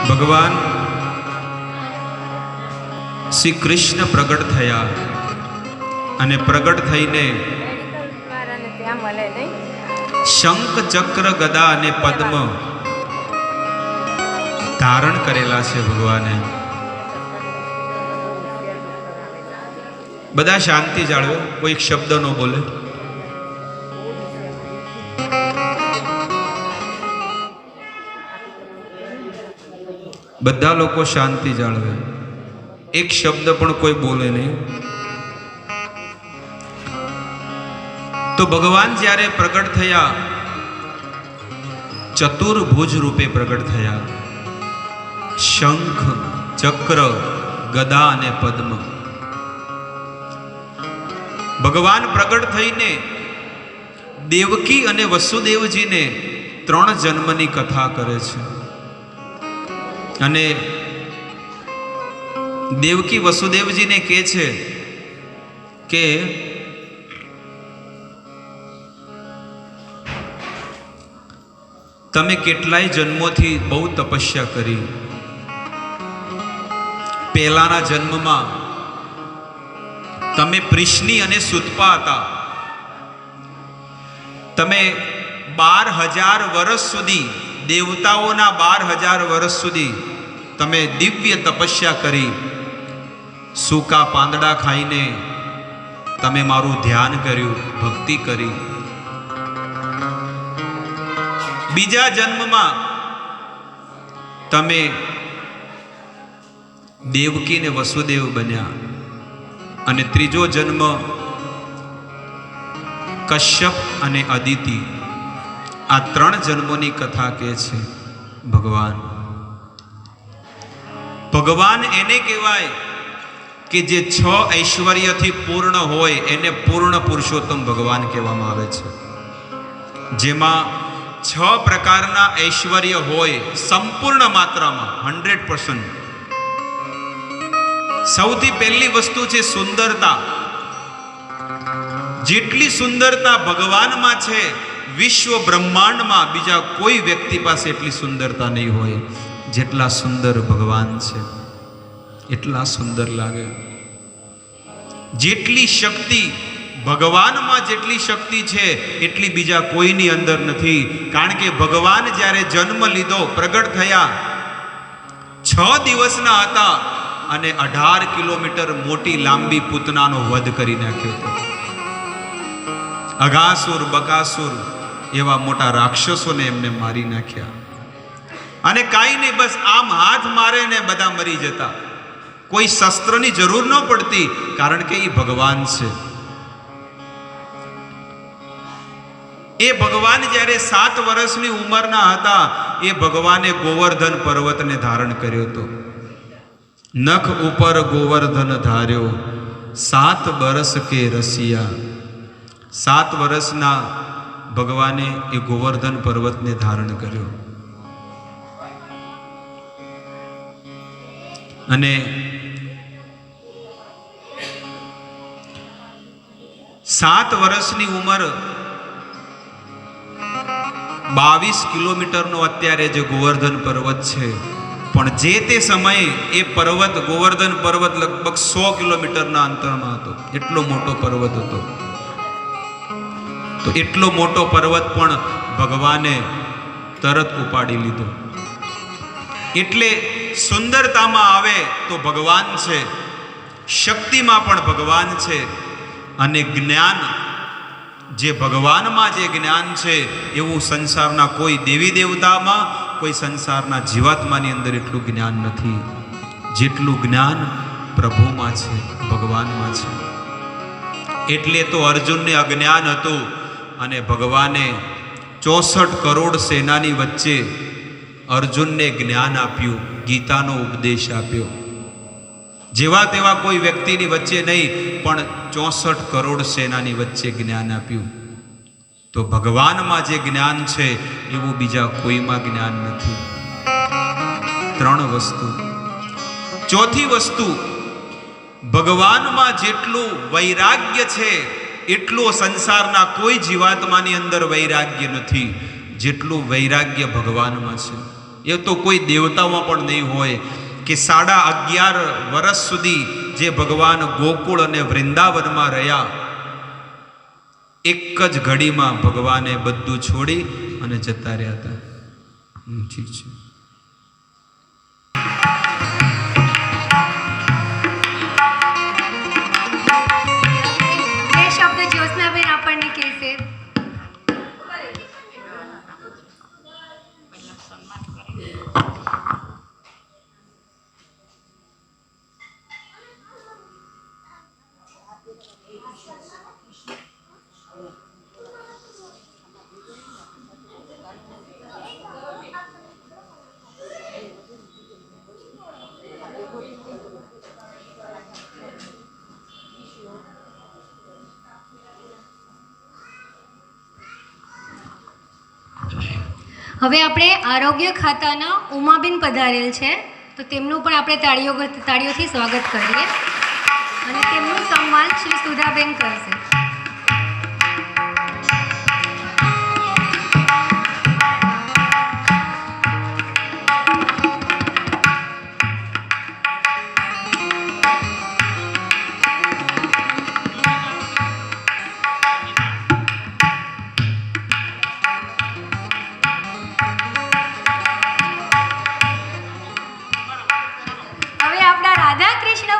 ભગવાન શ્રી કૃષ્ણ પ્રગટ થયા અને પ્રગટ થઈને શંખ ચક્ર ગદા અને પદ્મ ધારણ કરેલા છે ભગવાને. બધા શાંતિ જાળવો, કોઈ શબ્દ ન બોલે. બધા લોકો શાંતિ જાળવે, એક શબ્દ પણ કોઈ બોલે નહીં. તો ભગવાન જ્યારે પ્રગટ થયા, ચતુર્ભુજ રૂપે પ્રગટ થયા. શંખ ચક્ર ગદા અને પદ્મ. ભગવાન પ્રગટ થઈને દેવકી અને વસુદેવજીને 3 જન્મની કથા કરે છે. અને દેવકી વસુદેવજીને કહે છે કે તમે કેટલાય જન્મોથી બહુ તપસ્યા કરી. પહેલાના જન્મમાં તમે પ્રિશની અને સુતપા હતા. તમે 12,000 વર્ષ સુધી, દેવતાઓના 12,000 વર્ષ સુધી તમે દિવ્ય તપસ્યા કરી. સૂકા પાંદડા ખાઈને તમે મારું ધ્યાન કર્યું, ભક્તિ કરી. બીજા જન્મમાં તમે દેવકી ને વસુદેવ બન્યા. અને ત્રીજો જન્મ કશ્યપ અને અદિતિ. આ 3 જન્મોની કથા કહે છે ભગવાન. ભગવાન એને કહેવાય કે જે 6 ઐશ્વર્યથી પૂર્ણ હોય એને પૂર્ણ પુરુષોત્તમ ભગવાન કહેવામાં આવે છે. જેમાં 6 પ્રકારના ઐશ્વર્ય હોય સંપૂર્ણ માત્રામાં, 100%. સૌથી પહેલી વસ્તુ છે સુંદરતા. જેટલી સુંદરતા ભગવાનમાં છે, વિશ્વ બ્રહ્માંડમાં બીજા કોઈ વ્યક્તિ પાસે એટલી સુંદરતા નહીં હોય જેટલા સુંદર ભગવાન છે. એટલા સુંદર લાગે. જેટલી શક્તિ ભગવાનમાં, જેટલી શક્તિ છે એટલી બીજા કોઈની અંદર નથી. કારણ કે ભગવાન જ્યારે જન્મ લીધો, પ્રગટ થયા, 6 દિવસના હતા અને 18 કિલોમીટર મોટી લાંબી પૂતનાનો વધ કરી નાખ્યો હતો. અઘાસુર, બકાસુર એવા મોટા રાક્ષસોને એમને મારી નાખ્યા. અને કાંઈ નહીં, બસ આમ હાથ મારે ને બધા મરી જતા. કોઈ શસ્ત્રની જરૂર ન પડતી, કારણ કે એ ભગવાન છે. એ ભગવાન જ્યારે 7 વર્ષની ઉંમરના હતા, એ ભગવાને ગોવર્ધન પર્વતને ધારણ કર્યો હતો. નખ ઉપર ગોવર્ધન ધાર્યો, 7 બરસ કે રસિયા. 7 વર્ષના ભગવાને એ ગોવર્ધન પર્વતને ધારણ કર્યો. અને 7 વર્ષની ઉંમર, 22 કિલોમીટરનો અત્યારે જે ગોવર્ધન પર્વત છે, પણ જે તે સમયે એ પર્વત, ગોવર્ધન પર્વત લગભગ 100 કિલોમીટરના અંતરમાં હતો. એટલો મોટો પર્વત હતો. તો એટલો મોટો પર્વત પણ ભગવાને તરત ઉપાડી લીધો. એટલે સુંદરતામાં આવે તો ભગવાન છે, શક્તિમાં પણ ભગવાન છે, અને જ્ઞાન, જે ભગવાનમાં જે જ્ઞાન છે એવું સંસારના કોઈ દેવી દેવતામાં, કોઈ સંસારના જીવાત્માની અંદર એટલું જ્ઞાન નથી જેટલું જ્ઞાન પ્રભુમાં છે, ભગવાનમાં છે. એટલે તો અર્જુનને અજ્ઞાન હતું અને ભગવાને 64 કરોડ સેનાની વચ્ચે અર્જુનને જ્ઞાન આપ્યું, ગીતાનો ઉપદેશ આપ્યો. જેવા તેવા કોઈ વ્યક્તિની વચ્ચે નહીં, પણ 64 કરોડ સેનાની વચ્ચે જ્ઞાન આપ્યું. તો ભગવાનમાં જે જ્ઞાન છે એવું બીજા કોઈમાં જ્ઞાન નથી. 3 વસ્તુ. ચોથી વસ્તુ, ભગવાનમાં જેટલું વૈરાગ્ય છે એટલો સંસારના કોઈ જીવાત્માની અંદર વૈરાગ્ય નથી જેટલું વૈરાગ્ય ભગવાનમાં છે. એ તો કોઈ દેવતાઓમાં પણ નહીં હોય કે 11.5 વર્ષ સુધી જે ભગવાન ગોકુળ અને વૃંદાવનમાં રહ્યા, એક જ ઘડીમાં ભગવાને બધું છોડી અને જતા રહ્યા હતા. ઠીક છે. બે શબ્દ જ્યોત્સનાબેન આપણને કહેશે. હવે આપણે આરોગ્ય ખાતાના ઉમાબેન પધારેલ છે, તો તેમનું પણ આપણે તાળીઓથી સ્વાગત કરીએ અને તેમનું સન્માન શ્રી સુધાબેન કરશે.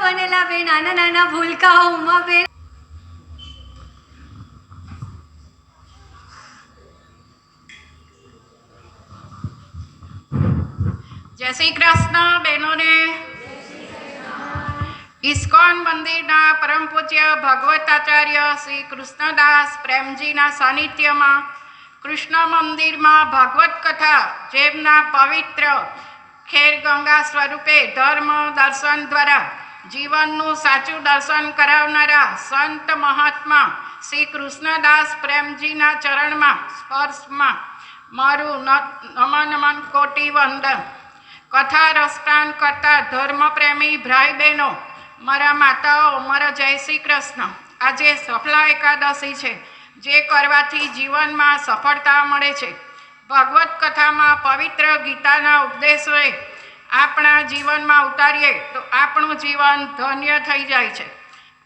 બનેલા બેન, નાના નાના ભૂલકાઓ ઉમાબેન. જય શ્રી કૃષ્ણ બહેનોને. ઇસ્કોન મંદિરના પરમ પૂજ્ય ભગવતાચાર્ય શ્રી કૃષ્ણદાસ પ્રેમજીના સાનિધ્યમાં કૃષ્ણ મંદિરમાં ભાગવત કથા જેમના પવિત્ર ખેર ગંગા સ્વરૂપે ધર્મ દર્શન દ્વારા જીવનનું સાચું દર્શન કરાવનારા સંત મહાત્મા શ્રી કૃષ્ણદાસ પ્રેમજીના ચરણમાં સ્પર્શમાં મારું નમન કોટી વંદન. કથા રસપાન કરતા ધર્મપ્રેમી ભાઈ બહેનો, મારા માતાઓ, મારા જય શ્રી કૃષ્ણ. આજે સફલા એકાદશી છે, જે કરવાથી જીવનમાં સફળતા મળે છે. ભગવત કથામાં પવિત્ર ગીતાના ઉપદેશોએ આપણા જીવનમાં ઉતારીએ તો આપણું જીવન ધન્ય થઈ જાય છે.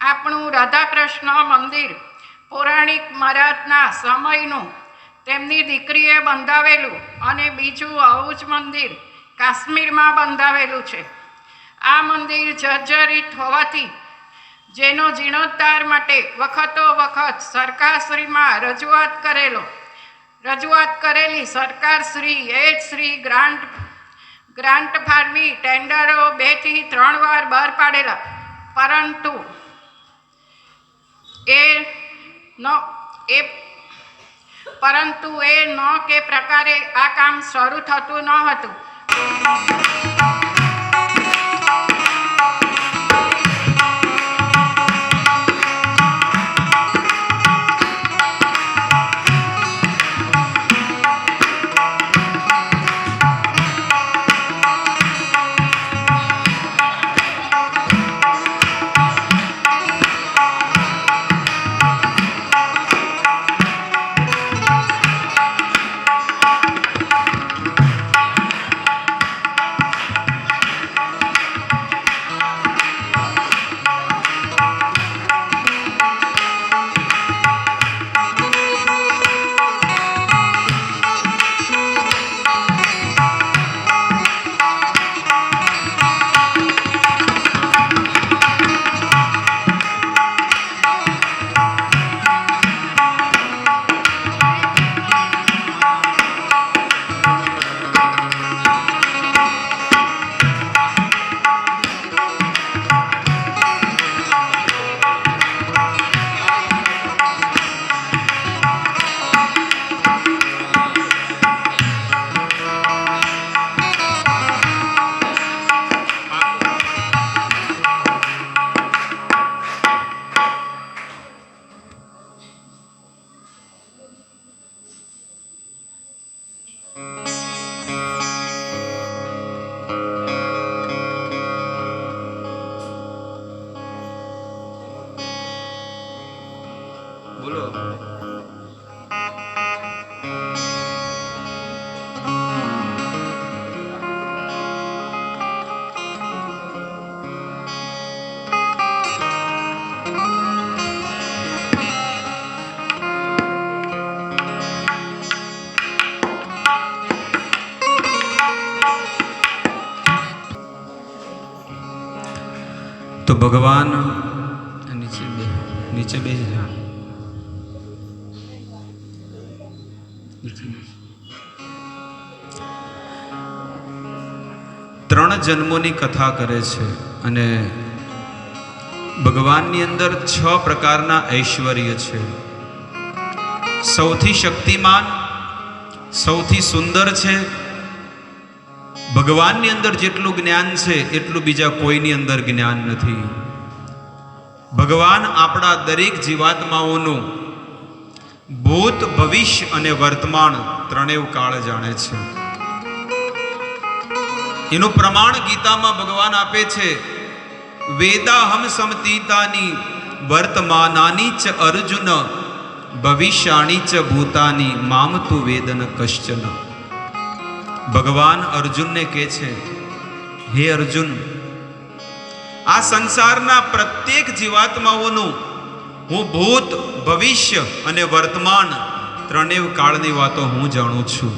આપણું રાધાકૃષ્ણ મંદિર પૌરાણિક મહારાજના સમયનું તેમની દીકરીએ બંધાવેલું અને બીજું આવું જ મંદિર કાશ્મીરમાં બંધાવેલું છે. આ મંદિર જર્જરિત હોવાથી જેનો જીર્ણોદ્ધાર માટે વખતો વખત સરકારશ્રીમાં રજૂઆત કરેલી સરકારશ્રી શ્રી ગ્રાન્ટ ફાળવી ટેન્ડરો 2 થી 3 વાર બહાર પાડેલા, પરંતુ એ ન કે પ્રકારે આ કામ શરૂ થતું ન હતું. ભગવાન નીચે બેસી જાઓ. ત્રણ જન્મોની કથા કરે છે અને ભગવાનની અંદર 6 પ્રકારના ઐશ્વર્ય છે. સૌથી શક્તિમાન, સૌથી સુંદર છે. ભગવાનની અંદર જેટલું જ્ઞાન છે એટલું બીજા કોઈની અંદર જ્ઞાન નથી. ભગવાન આપણા દરેક જીવાત્માઓનું ભૂત, ભવિષ્ય અને વર્તમાન ત્રણેય કાળ જાણે છે. એનું પ્રમાણ ગીતામાં ભગવાન આપે છે. વેદાહમ સમતીતાની વર્તમાનાની ચ અર્જુન ભવિષ્યાણી ચ ભૂતાની મામ તુ વેદન કશ્ચન. ભગવાન અર્જુનને કહે છે, હે અર્જુન, આ સંસારના પ્રત્યેક જીવાત્માઓનું હું ભૂત, ભવિષ્ય અને વર્તમાન ત્રણેય કાળની વાતો હું જાણું છું.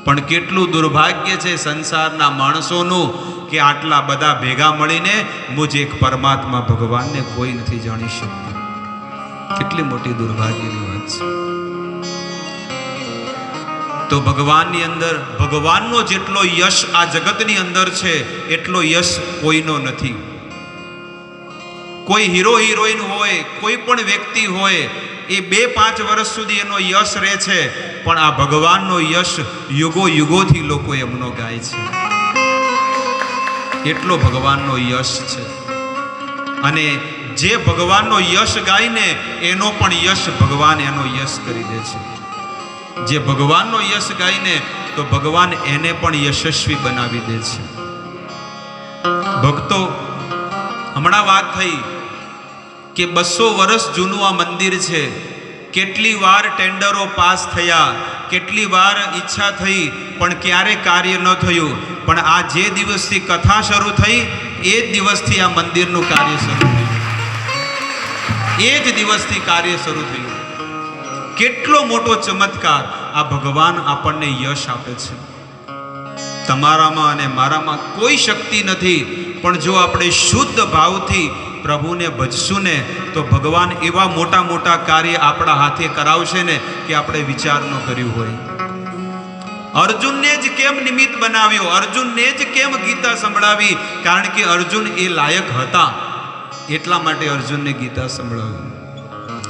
પણ કેટલું દુર્ભાગ્ય છે સંસારના માણસોનું કે આટલા બધા ભેગા મળીને મુજ એક પરમાત્મા ભગવાનને કોઈ નથી જાણી શકતું. કેટલી મોટી દુર્ભાગ્યની વાત છે. તો ભગવાનની અંદર ભગવાનનો જેટલો યશ આ જગતની અંદર છે એટલો યશ કોઈનો નથી. કોઈ હીરો હિરોઈન હોય, કોઈ પણ વ્યક્તિ હોય, એ 2-5 વર્ષ સુધી એનો યશ રહે છે, પણ આ ભગવાનનો યશ યુગો યુગોથી લોકો એમનો ગાય છે. એટલો ભગવાનનો યશ છે. અને જે ભગવાનનો યશ ગાય ને એનો પણ યશ ભગવાન એનો યશ કરી દે છે. જે ભગવાનનો યશ ગાય ને તો ભગવાન એને પણ યશસ્વી બનાવી દે છે. ભક્તો, હમણાં વાત થઈ કે 200 વર્ષ જૂનું આ મંદિર છે. કેટલી વાર ટેન્ડરો પાસ થયા, કેટલી વાર ઈચ્છા થઈ, પણ ક્યારે કાર્ય ન થયું. પણ આ જે દિવસથી કથા શરૂ થઈ એ જ દિવસથી આ મંદિરનું કાર્ય શરૂ થયું. એ જ દિવસથી કાર્ય શરૂ થયું. કેટલો મોટો ચમત્કાર! આ ભગવાન આપણને યશ આપે છે. તમારામાં અને મારામાં કોઈ શક્તિ નથી, પણ જો આપણે શુદ્ધ ભાવથી પ્રભુને ભજશું ને તો ભગવાન એવા મોટા મોટા કાર્ય આપણા હાથે કરાવશે ને કે આપણે વિચાર ન કર્યું હોય. અર્જુનને જ કેમ નિમિત્ત બનાવ્યો, અર્જુનને જ કેમ ગીતા સંભળાવી? કારણ કે અર્જુન એ લાયક હતા, એટલા માટે અર્જુનને ગીતા સંભળાવી.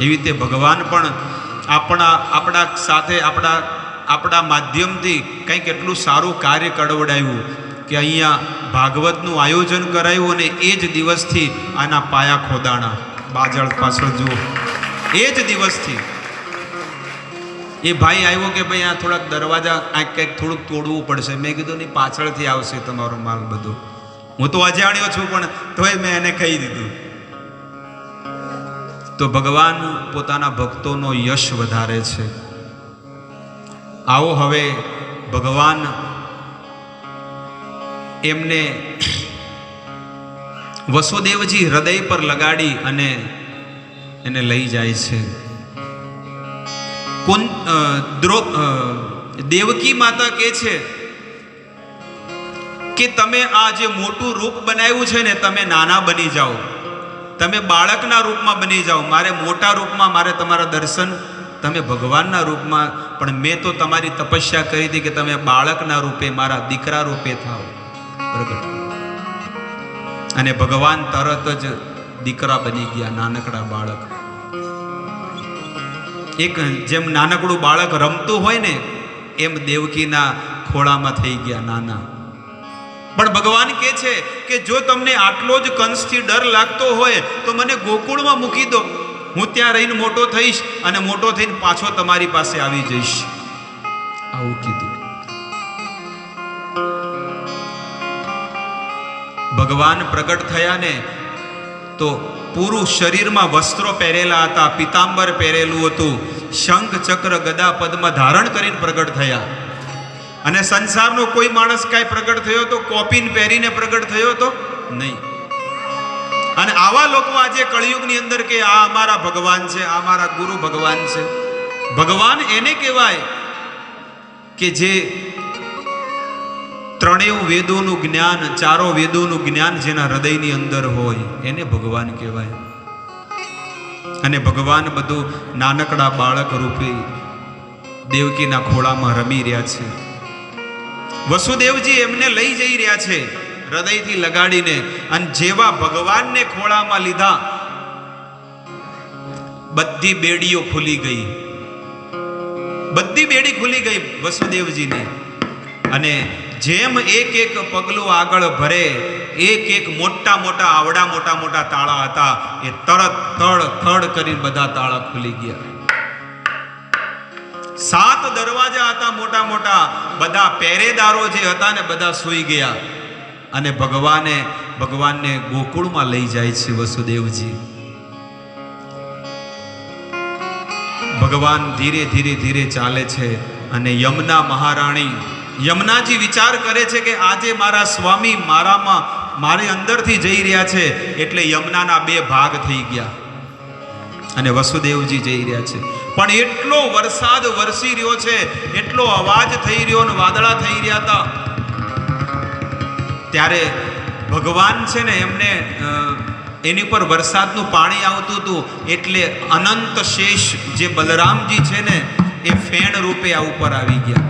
એવી રીતે ભગવાન પણ આપણા સાથે આપણા માધ્યમથી કંઈક એટલું સારું કાર્ય કડવડાવ્યું કે અહીંયા ભાગવતનું આયોજન કરાયું અને એ જ દિવસથી આના પાયા ખોદાણા. બાજળ પાછળ જુઓ, એ જ દિવસથી એ ભાઈ આવ્યો કે ભાઈ આ થોડાક દરવાજા કંઈક થોડુંક તોડવું પડશે. મેં કીધું નહીં, પાછળથી આવશે તમારો માલ બધો. હું તો અજાણ્યો છું પણ તોય મેં એને કહી દીધું. તો ભગવાન પોતાના ભક્તોનો યશ વધારે છે. આવો હવે ભગવાન એમને વસુદેવજી હૃદય પર લગાડી અને એને લઈ જાય છે. દેવકી માતા કહે છે કે તમે આ જે મોટું રૂપ બનાવ્યું છે ને, તમે નાના બની જાઓ, તમે બાળકના રૂપમાં બની જાઓ. મારે મોટા રૂપમાં મારે તમારા દર્શન, તમે ભગવાનના રૂપમાં. પણ મેં તો તમારી તપસ્યા કરી હતી કે તમે બાળકના રૂપે, મારા દીકરા રૂપે થાઓ પ્રગટ. અને ભગવાન તરત જ દીકરા બની ગયા, નાનકડા બાળક. એક જેમ નાનકડું બાળક રમતું હોય ને એમ દેવકીના ખોળામાં થઈ ગયા નાના. પણ ભગવાન કહે છે કે જો તમને આટલો જ કંસથી ડર લાગતો હોય તો મને ગોકુળમાં મૂકી દો, હું ત્યાં રહીને મોટો થઈશ અને મોટો થઈને પાછો તમારી પાસે આવી જઈશ. આવું કીધું. ભગવાન પ્રગટ થયા ને તો પૂરું શરીરમાં વસ્ત્રો પહેરેલા હતા, પિતાંબર પહેરેલું હતું, શંખ ચક્ર ગદા પદ્મ ધારણ કરીને પ્રગટ થયા. અને સંસારનો કોઈ માણસ કાંઈ પ્રગટ થયો તો કોપીન પહેરીને પ્રગટ થયો તો નહીં. અને આવા લોકો આજે કળિયુગની અંદર કે આ અમારા ભગવાન છે, આ અમારા ગુરુ ભગવાન છે. ભગવાન એને કહેવાય કે જે ત્રણેય વેદોનું જ્ઞાન, ચારો વેદોનું જ્ઞાન જેના હૃદયની અંદર હોય એને ભગવાન કહેવાય. અને ભગવાન બધું નાનકડા બાળક રૂપે દેવકીના ખોળામાં રમી રહ્યા છે. વસુદેવજી એમને લઈ જઈ રહ્યા છે હૃદયથી લગાડીને, અને જેવા ભગવાનને ખોળામાં લીધા બધી બેડીઓ ખુલી ગઈ, બધી બેડી ખુલી ગઈ વસુદેવજીની. અને જેમ એક એક પગલું આગળ ભરે, એક એક મોટા મોટા આવડા મોટા મોટા તાળા હતા, એ તરત થડ થડ કરીને બધા તાળા ખુલી ગયા. 7 દરવાજા હતા મોટા મોટા, બધા પહેરેદારો જે હતા ને બધા સૂઈ ગયા. અને ભગવાનને ગોકુળમાં લઈ જાય છે વસુદેવજી. ભગવાન ધીરે ધીરે ધીરે ચાલે છે. અને યમુના મહારાણી, યમુનાજી વિચાર કરે છે કે આજે મારા સ્વામી મારી અંદરથી જઈ રહ્યા છે, એટલે યમુનાના 2 ભાગ થઈ ગયા અને વસુદેવજી જઈ રહ્યા છે. પણ એટલો વરસાદ વરસી રહ્યો છે, એટલો અવાજ થઈ રહ્યો ને વાદળા થઈ રહ્યા હતા. ત્યારે ભગવાન છે ને એમને એની પર વરસાદનું પાણી આવતું હતું, એટલે અનંત શેષ જે બલરામજી છે ને એ ફેણ રૂપે આ ઉપર આવી ગયા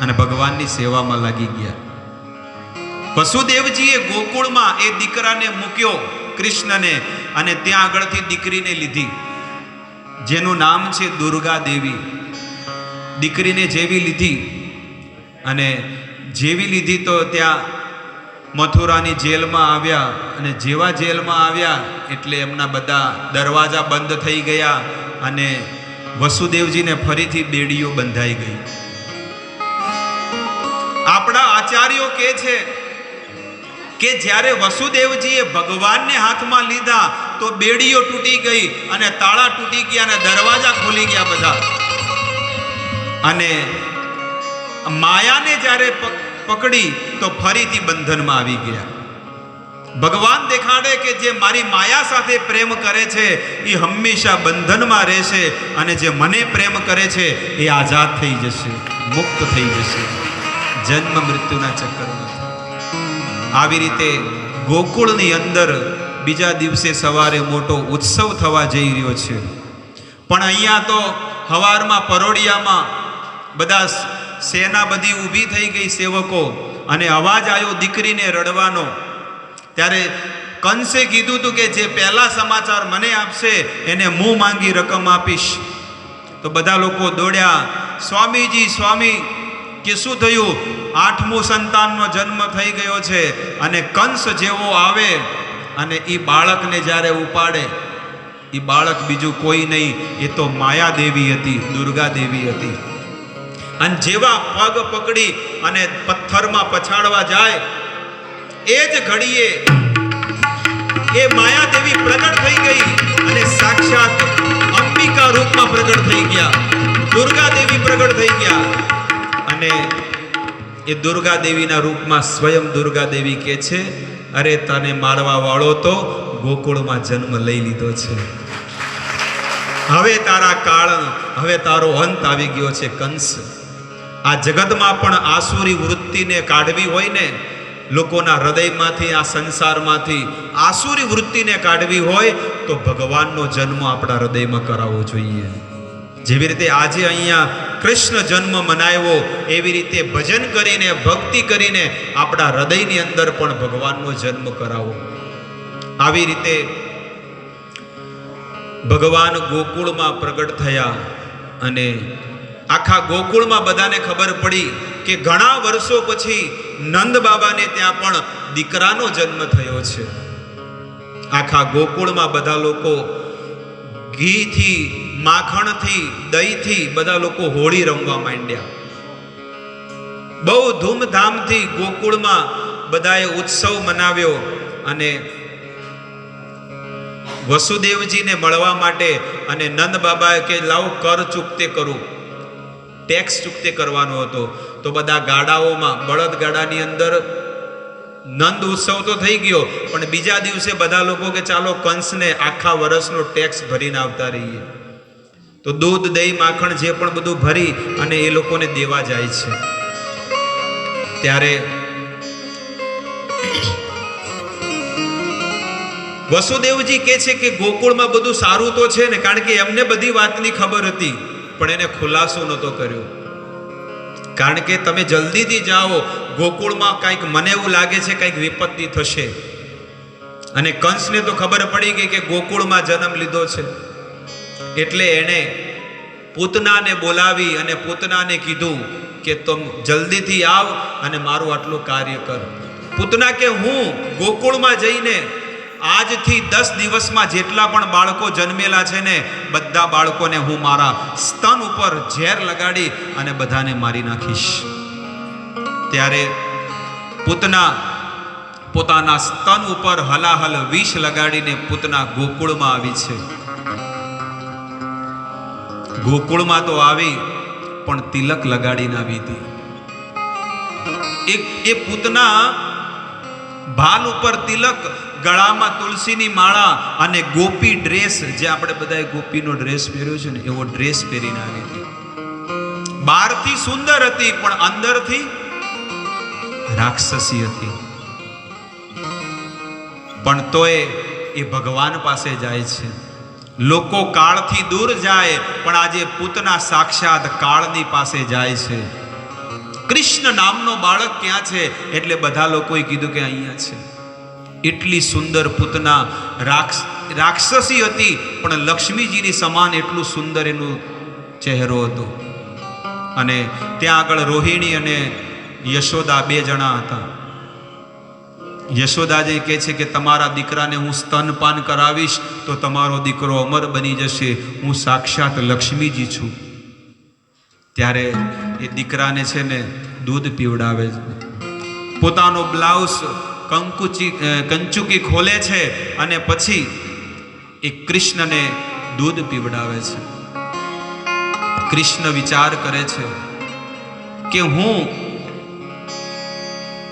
અને ભગવાનની સેવામાં લાગી ગયા. વસુદેવજીએ ગોકુળમાં એ દીકરાને મૂક્યો, કૃષ્ણને, અને ત્યાં આગળથી દીકરીને લીધી જેનું નામ છે દુર્ગા દેવી. દીકરીને જેવી લીધી અને જેવી લીધી તો ત્યાં મથુરાની જેલમાં આવ્યા. અને જેવા જેલમાં આવ્યા એટલે એમના બધા દરવાજા બંધ થઈ ગયા અને વસુદેવજીને ફરીથી બેડીઓ બંધાઈ ગઈ. આપણા આચાર્યો કહે છે કે જ્યારે વસુદેવજીએ ભગવાનને હાથમાં લીધા તો બેડીઓ તૂટી ગઈ અને તાળા તૂટી ગયા અને દરવાજા ખુલી ગયા બધા. અને માયાને જ્યારે પકડી તો ફરીથી બંધનમાં આવી ગયા. ભગવાન દેખાડે કે જે મારી માયા સાથે પ્રેમ કરે છે એ હંમેશા બંધનમાં રહેશે, અને જે મને પ્રેમ કરે છે એ આઝાદ થઈ જશે, મુક્ત થઈ જશે જન્મ મૃત્યુના ચક્કરમાં. આવી રીતે ગોકુળની અંદર બીજા દિવસે સવારે મોટો ઉત્સવ થવા જઈ રહ્યો છે. પણ અહીંયા તો હવારમાં પરોડિયામાં બધા સેના બધી ઊભી થઈ ગઈ, સેવકો, અને અવાજ આવ્યો દીકરીને રડવાનો. ત્યારે કંસે કીધું હતું કે જે પહેલા સમાચાર મને આપશે એને મું માંગી રકમ આપીશ. તો બધા લોકો દોડ્યા, સ્વામીજી સ્વામી, કે શું થયું? 8મું સંતાનનો જન્મ થઈ ગયો છે. અને કંસ જેવો આવે અને એ બાળકને જ્યારે ઉપાડે, એ બાળક બીજું કોઈ નહીં, એ તો માયા દેવી હતી, દુર્ગા દેવી હતી. અને જેવા પગ પકડી અને પથ્થરમાં પછાડવા જાય એ જ ઘડીએ એ માયા દેવી પ્રગટ થઈ ગઈ અને સાક્ષાત અંબિકા રૂપમાં પ્રગટ થઈ ગયા, દુર્ગા દેવી પ્રગટ થઈ ગયા. અને એ દુર્ગા દેવીના રૂપમાં સ્વયં દુર્ગા દેવી કહે છે, અરે તને મારવા વાળો તો ગોકુળમાં જન્મ લઈ લીધો છે, હવે તારા કાળ, હવે તારો અંત આવી ગયો છે કંસ. આ જગતમાં પણ આસુરી વૃત્તિને કાઢવી હોય ને, લોકોના હૃદયમાંથી, આ સંસારમાંથી આસુરી વૃત્તિને કાઢવી હોય તો ભગવાનનો જન્મ આપણા હૃદયમાં કરાવવો જોઈએ. જેવી રીતે આજે અહીંયા કૃષ્ણ જન્મ મનાવ્યો, એવી રીતે ભજન કરીને, ભક્તિ કરીને આપણા હૃદયની અંદર પણ ભગવાનનો જન્મ કરાવો. આવી રીતે ભગવાન ગોકુળમાં પ્રગટ થયા અને આખા ગોકુળમાં બધાને ખબર પડી કે ઘણા વર્ષો પછી નંદ બાબાને ત્યાં પણ દીકરાનો જન્મ થયો છે. આખા ગોકુળમાં બધા લોકો ઘીથી, માખણથી, દહીંથી બધા લોકો હોળી રમવા માંડ્યા. બહુ ધૂમધામથી ગોકુળમાં બધાએ ઉત્સવ મનાવ્યો. અને વસુદેવજીને મળવા માટે અને નંદ બાબાએ કે લાવો કર ચૂકતે કરું, ટેક્સ ચૂકતે કરવાનો હતો. તો બધા ગાડાઓમાં, બળદ ગાડાની અંદર નંદ ઉત્સવ તો થઈ ગયો, પણ બીજા દિવસે બધા લોકો કે ચાલો કંસને આખા વર્ષનો ટેક્સ ભરીને આવતા રહીએ. તો દૂધ, દહીં, માખણ જે પણ બધું ભરી અને એ લોકોને દેવા જાય છે. ત્યારે વસુદેવજી કહે છે કે ગોકુળમાં બધું સારું તો છે ને, કારણ કે એમને બધી વાતની ખબર હતી, પણ એને ખુલાસો નહોતો કર્યો. કારણ કે તમે જલ્દીથી જાઓ, ગોકુળમાં કંઈક મને એવું લાગે છે કંઈક વિપત્તિ થશે. અને કંસને તો ખબર પડી ગઈ કે ગોકુળમાં જન્મ લીધો છે, એટલે એણે પૂતનાને બોલાવી અને પૂતનાને કીધું કે તું જલ્દીથી આવ અને મારું આટલું કાર્ય કર. પૂતના કે હું ગોકુળમાં જઈને આજથી 10 દિવસમાં જેટલા પણ બાળકો જન્મેલા છે ને, બધા બાળકોને હું મારા સ્તન ઉપર ઝેર લગાડી અને બધાને મારી નાખીશ. ત્યારે પૂતના પોતાના સ્તન ઉપર હલાહલ વિષ લગાડીને પૂતના ગોકુળમાં આવી છે. ગોકુળમાં તો આવી, પણ તિલક લગાડીને આવી હતી. એ પૂતના ભાલ ઉપર તિલક, ગળામાં તુલસીની માળા અને ગોપી ડ્રેસ, જે આપણે બધાએ ગોપીનો ડ્રેસ પહેર્યો છે ને, એવો ડ્રેસ પહેરીને આવી હતી. બહારથી સુંદર હતી, પણ અંદરથી રાક્ષસી હતી. પણ તોય એ ભગવાન પાસે જાય છે. લોકો કાળથી દૂર જાય, પણ આજે પૂતના સાક્ષાત કાળની પાસે જાય છે. કૃષ્ણ નામનો બાળક ક્યાં છે? એટલે બધા લોકોએ કીધું કે અહીંયા છે. એટલી સુંદર પૂતના રાક્ષસી હતી, પણ લક્ષ્મીજીની સમાન એટલું સુંદર એનું ચહેરો હતો. અને ત્યાં આગળ રોહિણી અને યશોદા 2 જણા હતા. યશોદાજી કહે છે કે તમારા દીકરાને હું સ્તનપાન કરાવીશ તો તમારો દીકરો અમર બની જશે, હું સાક્ષાત લક્ષ્મીજી છું. ત્યારે એ દીકરાને છે ને દૂધ પીવડાવે છે. પોતાનો બ્લાઉઝ કંચુકી ખોલે છે અને પછી એ કૃષ્ણને દૂધ પીવડાવે છે. કૃષ્ણ વિચાર કરે છે કે હું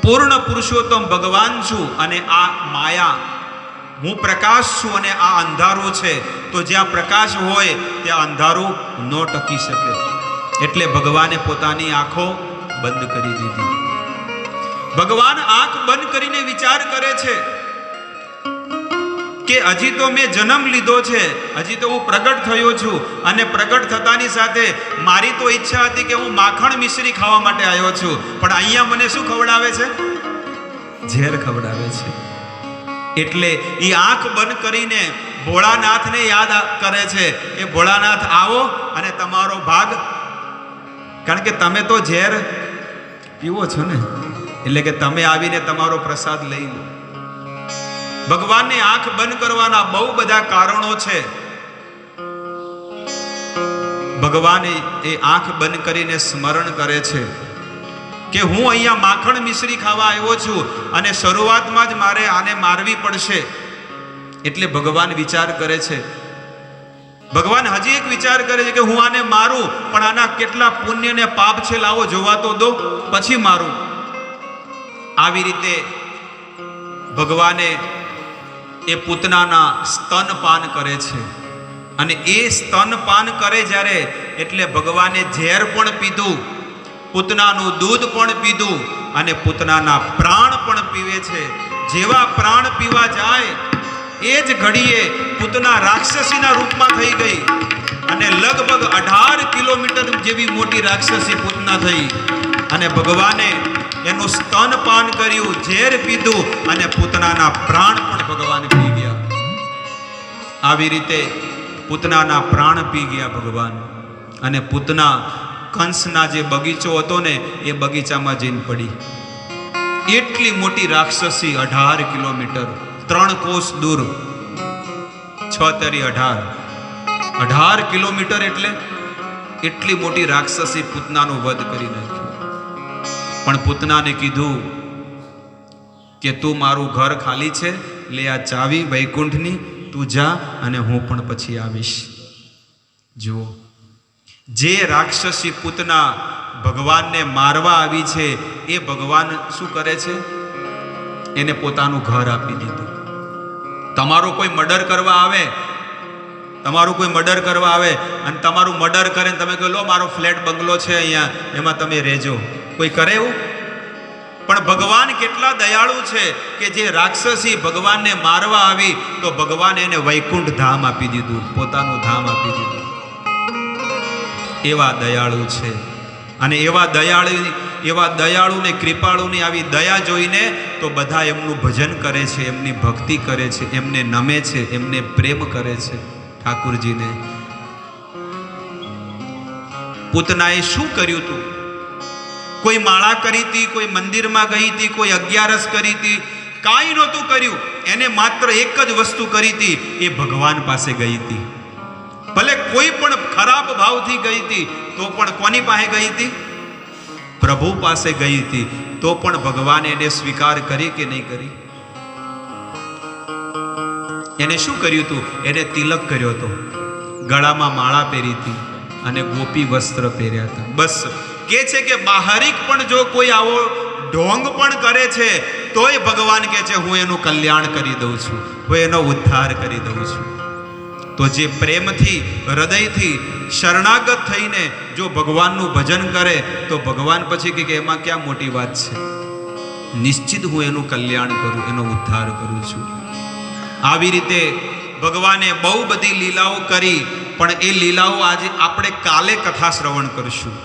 પૂર્ણ પુરુષોત્તમ ભગવાન છું, અને આ માયા, હું પ્રકાશ છું અને આ અંધારું છે. તો જ્યાં પ્રકાશ હોય ત્યાં અંધારું ન ટકી શકે. એટલે ભગવાને પોતાની આંખો બંધ કરી દીધી. ભગવાન આંખ બંધ કરીને વિચાર કરે છે કે હજી તો મેં જન્મ લીધો છે, હજી તો હું પ્રગટ થયો છું, અને પ્રગટ થતાની સાથે મારી તો ઈચ્છા હતી કે હું માખણ મિશ્રી ખાવા માટે આવ્યો છું, પણ અહીંયા મને શું ખવડાવે છે? ઝેર ખવડાવે છે. એટલે એ આંખ બંધ કરીને ભોળાનાથને યાદ કરે છે કે ભોળાનાથ આવો અને તમારો ભાગ, કારણ કે તમે તો ઝેર પીવો છો ને, એટલે કે તમે આવીને તમારો પ્રસાદ લઈ લો. ભગવાનની આંખ બંધ કરવાના બહુ બધા કારણો છે. ભગવાન એ આંખ બંધ કરીને સ્મરણ કરે છે કે હું અહીંયા માખણ મિશ્રી ખાવા આવ્યો છું, અને શરૂઆતમાં જ મારે આને મારવી પડશે. એટલે ભગવાન વિચાર કરે છે. ભગવાન હજી એક વિચાર કરે છે કે હું આને મારું, પણ આના કેટલા પુણ્ય ને પાપ છે લાવો જોવા તો દો, પછી મારું. આવી રીતે ભગવાને એ પૂતનાના સ્તનપાન કરે છે. અને એ સ્તનપાન કરે જ્યારે, એટલે ભગવાને ઝેર પણ પીધું, પૂતનાનું દૂધ પણ પીધું, અને પૂતનાના પ્રાણ પણ પીવે છે. જેવા પ્રાણ પીવા જાય એ જ ઘડીએ પૂતના રાક્ષસીના રૂપમાં થઈ ગઈ, અને લગભગ 18 કિલોમીટર જેવી મોટી રાક્ષસી પૂતના થઈ. અને ભગવાને એનું સ્તનપાન કર્યું, ઝેર પીધું, અને પૂતનાના પ્રાણ પણ ભગવાન પી ગયા. આવી રીતે પૂતનાના પ્રાણ પી ગયા ભગવાન. અને પૂતના કંસના જે બગીચો હતો ને, એ બગીચામાં જઈને પડી. એટલી મોટી રાક્ષસી, 18 કિલોમીટર, 3 કોસ દૂર, 6 તરી 18 કિલોમીટર, એટલે એટલી મોટી રાક્ષસી પૂતનાનો વધ કરી નાખ્યો. પણ પૂતનાને કીધું કે તું મારું ઘર ખાલી છે, લે આ ચાવી વૈકુંઠની, તું જા અને હું પણ પછી આવીશ. જુઓ, જે રાક્ષસી પૂતના ભગવાનને મારવા આવી છે, એ ભગવાન શું કરે છે? એને પોતાનું ઘર આપી દીધું. તમારો કોઈ મર્ડર કરવા આવે, અને તમારું મર્ડર કરે, તમે કહો લો મારો ફ્લેટ બંગલો છે અહીંયા, એમાં તમે રહેજો. કોઈ કરે એવું? પણ ભગવાન કેટલા દયાળુ છે કે જે રાક્ષસી ભગવાનને મારવા આવી તો ભગવાન એને વૈકુંઠ ધામ આપી દીધું, પોતાનું ધામ આપી દીધું. એવા દયાળુ છે. અને એવા દયાળુને કૃપાળુની આવી દયા જોઈને તો બધા એમનું ભજન કરે છે, એમની ભક્તિ કરે છે, એમને નમે છે, એમને પ્રેમ કરે છે. ઠાકુરજીને પૂતનાએ શું કર્યું હતું? કોઈ માળા કરી હતી, કોઈ મંદિરમાં ગઈ હતી, કોઈ અગિયારસ કરી હતી, કાંઈ નહોતું કર્યું. એને માત્ર એક જ વસ્તુ કરી હતી, એ ભગવાન પાસે ગઈ હતી. ભલે કોઈ પણ ખરાબ ભાવથી ગઈ હતી તો પણ કોની પાસે ગઈ હતી? પ્રભુ પાસે ગઈ હતી. તો પણ ભગવાને એને સ્વીકાર કરી કે નહીં કરી? એને શું કર્યું હતું? એને તિલક કર્યો હતો, ગળામાં માળા પહેરી હતી અને ગોપી વસ્ત્ર પહેર્યા હતા. બસ કે છે કે બાહરિક પણ જો કોઈ આવો ઢોંગ પણ કરે છે તોય ભગવાન કહે છે હું એનું કલ્યાણ કરી દઉં છું, હું એનો ઉદ્ધાર કરી દઉં છું. તો જે પ્રેમથી હૃદયથી શરણાગત થઈને જો ભગવાનનું ભજન કરે તો ભગવાન પછી કે એમાં ક્યાં મોટી વાત છે? નિશ્ચિત હું એનું કલ્યાણ કરું, એનો ઉદ્ધાર કરું છું. આવી રીતે ભગવાને બહુ બધી લીલાઓ કરી, પણ એ લીલાઓ આજે આપણે કાલે કથા શ્રવણ કરશું.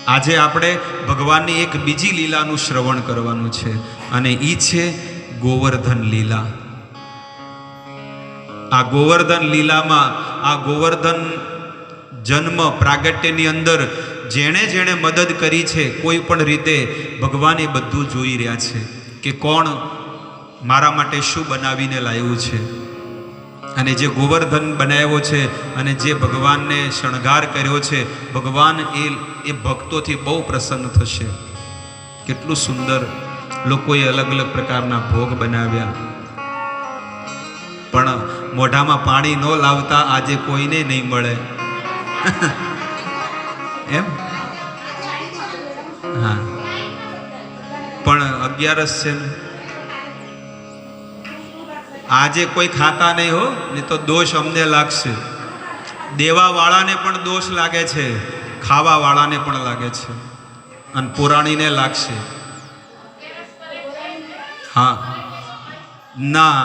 આજે આપણે ભગવાનની એક બીજી લીલાનું શ્રવણ કરવાનું છે અને એ છે ગોવર્ધન લીલા. આ ગોવર્ધન લીલામાં આ ગોવર્ધન જન્મ પ્રાગટ્યની અંદર જેણે જેણે મદદ કરી છે કોઈ પણ રીતે ભગવાન એ બધું જોઈ રહ્યા છે કે કોણ મારા માટે શું બનાવીને લાવ્યું છે. અને જે ગોવર્ધન બનાવ્યો છે અને જે ભગવાનને શણગાર કર્યો છે, ભગવાન એ ભક્તોથી બહુ પ્રસન્ન થશે. કેટલું સુંદર લોકોએ અલગ અલગ પ્રકારના ભોગ બનાવ્યા, પણ મોઢામાં પાણી ન લાવતા આજે કોઈને નહીં મળે. એમ હા, પણ 11 છે ને આજે કોઈ ખાતા નહીં હો, નહીં તો દોષ અમને લાગશે. દેવા વાળાને પણ દોષ લાગે છે, ખાવા વાળાને પણ લાગે છે અને પુરાણીને લાગશે. હા ના,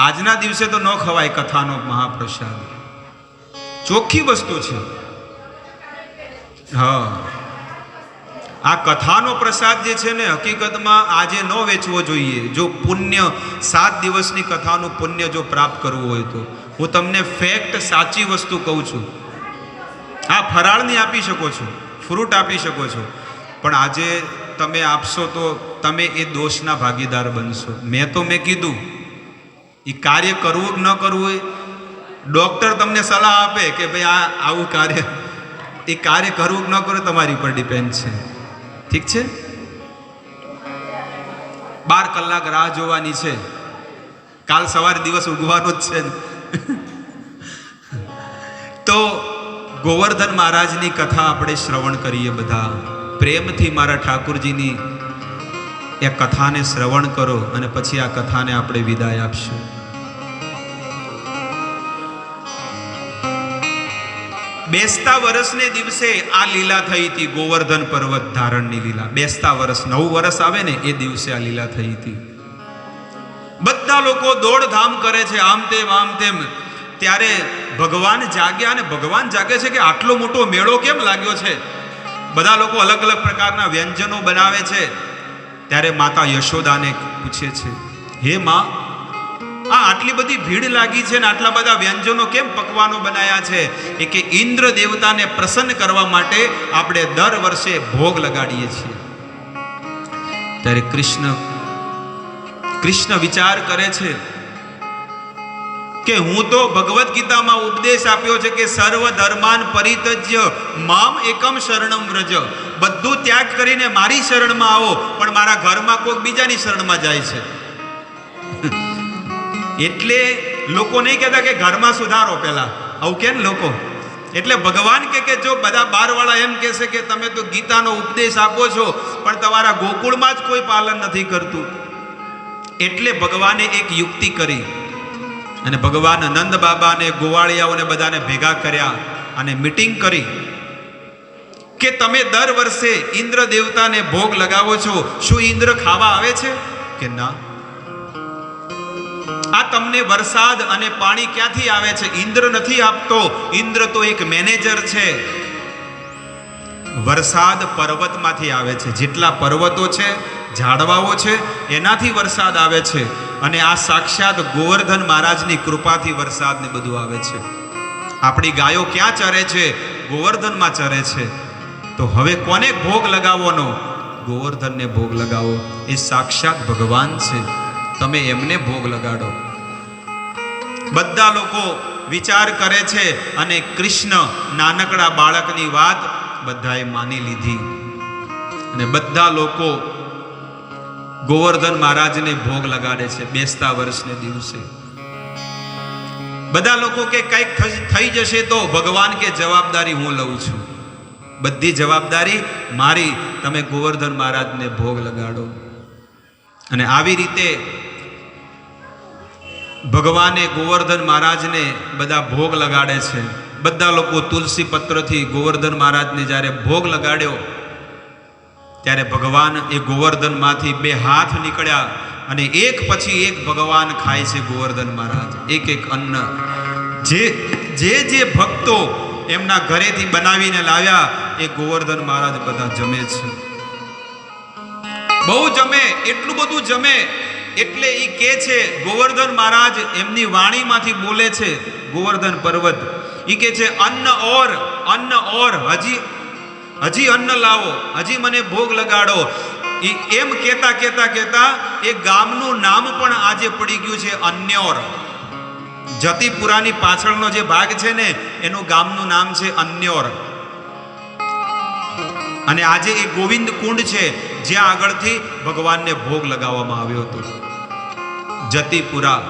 આજના દિવસે તો ન ખવાય કથાનો મહાપ્રસાદ, ચોખ્ખી વસ્તુ છે. હા, આ કથાનો પ્રસાદ જે છે ને હકીકતમાં આજે ન વેચવો જોઈએ. જો પુણ્ય 7 દિવસની કથાનું પુણ્ય જો પ્રાપ્ત કરવું હોય તો હું તમને ફેક્ટ સાચી વસ્તુ કહું છું. આ ફરાળની આપી શકો છો, ફ્રૂટ આપી શકો છો, પણ આજે તમે આપશો તો તમે એ દોષના ભાગીદાર બનશો. મેં કીધું એ કાર્ય કરવું કે ન કરવું, ડૉક્ટર તમને સલાહ આપે કે ભાઈ આ આવું કાર્ય, એ કાર્ય કરવું કે ન કરવું તમારી પર ડિપેન્ડ છે. ઠીક છે, 12 કલાક રાહ જોવાની છે, કાલ સવારે દિવસ ઉગવાનો જ છે. તો ગોવર્ધન મહારાજની કથા આપણે શ્રવણ કરીએ. બધા પ્રેમથી મારા ઠાકુરજીની એ કથાને શ્રવણ કરો અને પછી આ કથાને આપણે વિદાય આપશું. બેસતા વર્ષને દિવસે આ લીલા થઈ હતી, ગોવર્ધન પર્વત ધારણની લીલા. બેસતા વર્ષ, 9 વર્ષ આવે ને એ દિવસે આ લીલા થઈ હતી. બધા લોકો દોડધામ કરે છે, આમ તેમ. ત્યારે ભગવાન જાગ્યા, અને ભગવાન જાગે છે કે આટલો મોટો મેળો કેમ લાગ્યો છે. બધા લોકો અલગ અલગ પ્રકારના વ્યંજનો બનાવે છે. ત્યારે માતા યશોદાને પૂછે છે, હે માં, આ આટલી બધી ભીડ લાગી છે ને આટલા બધા વ્યંજનો કેમ પકવાનો બનાયા છે? એ કે ઇન્દ્ર દેવતાને પ્રસન્ન કરવા માટે આપણે દર વર્ષે ભોગ લગાડીએ છીએ. ત્યારે કૃષ્ણ વિચાર કરે છે કે હું તો ભગવદ્ ગીતામાં ઉપદેશ આપ્યો છે કે સર્વ ધર્માન પરિત્યજ્ય મામ એકમ શરણમ વ્રજ. બધું ત્યાગ કરીને મારી શરણમાં આવો, પણ મારા ઘરમાં કોઈક બીજાની શરણમાં જાય છે. એટલે લોકો નહીં કહેતા કે ઘરમાં સુધારો પહેલા, આવું કે ને લોકો. એટલે ભગવાન કે જો બધા 12 વાળા એમ કહેશે કે તમે તો ગીતાનો ઉપદેશ આપો છો પણ તમારા ગોકુળમાં જ કોઈ પાલન નથી કરતું. એટલે ભગવાને એક યુક્તિ કરી અને ભગવાન નંદ બાબાને, ગોવાળિયાઓને બધાને ભેગા કર્યા અને મીટિંગ કરી કે તમે દર વર્ષે ઇન્દ્ર દેવતાને ભોગ લગાવો છો, શું ઇન્દ્ર ખાવા આવે છે કે ના? આ તમને વરસાદ અને પાણી ક્યાંથી આવે છે? ઇન્દ્ર નથી આપતો. ઇન્દ્ર તો એક મેનેજર છે. વરસાદ પર્વતમાંથી આવે છે. જેટલા પર્વતો છે, ઝાડવાઓ છે, એનાથી વરસાદ આવે છે. અને આ સાક્ષાત ગોવર્ધન મહારાજની કૃપાથી વરસાદ ને બધું આવે છે. આપણી ગાયો ક્યાં ચરે છે? ગોવર્ધનમાં ચરે છે. તો હવે કોને ભોગ લગાવવાનો? ગોવર્ધનને ભોગ લગાવો. એ સાક્ષાત ભગવાન છે. તમે એમને ભોગ લગાડો. બધા લોકો વિચાર કરે છે અને કૃષ્ણ નાનકડા બાળકની વાત બધાએ માની લીધી અને બધા લોકો ગોવર્ધન મહારાજને ભોગ લગાડે છે બેસતા વર્ષને દિવસે. બધા લોકો કે કંઈક થઈ જશે તો ભગવાન કે જવાબદારી હું લઉં છું. બધી જવાબદારી મારી. તમે ગોવર્ધન મહારાજને ભોગ લગાડો. અને આવી રીતે ભગવાને ગોવર્ધન મહારાજને બધા ભોગ લગાડે છે. બધા લોકો તુલસી પત્રથી ગોવર્ધન મહારાજને જ્યારે ભોગ લગાડ્યો ત્યારે ભગવાન એ ગોવર્ધનમાંથી 2 હાથ નીકળ્યા અને એક પછી એક ભગવાન ખાય છે. ગોવર્ધન મહારાજ એક એક અન્ન જે ભક્તો એમના ઘરેથી બનાવીને લાવ્યા એ ગોવર્ધન મહારાજ બધા જમે છે. બહુ જમે, એટલું બધું જમે એટલે એ કે છે ગોવર્ધન મહારાજ એમની વાણીમાંથી બોલે છે. ગોવર્ધન પર્વત એ કે છે અન્ન ઓર હજી અન્ન લાવો, હજી મને ભોગ લગાડો. એમ કેતા એ ગામનું નામ પણ આજે પડી ગયું છે અન્યોર. જતીપુરાની પાછળનો જે ભાગ છે ને એનું ગામનું નામ છે અન્યોર. અને આજે એ ગોવિંદ કુંડ છે જ્યાં આગળથી ભગવાનને ભોગ લગાવવામાં આવ્યો હતો. જતીપુરા.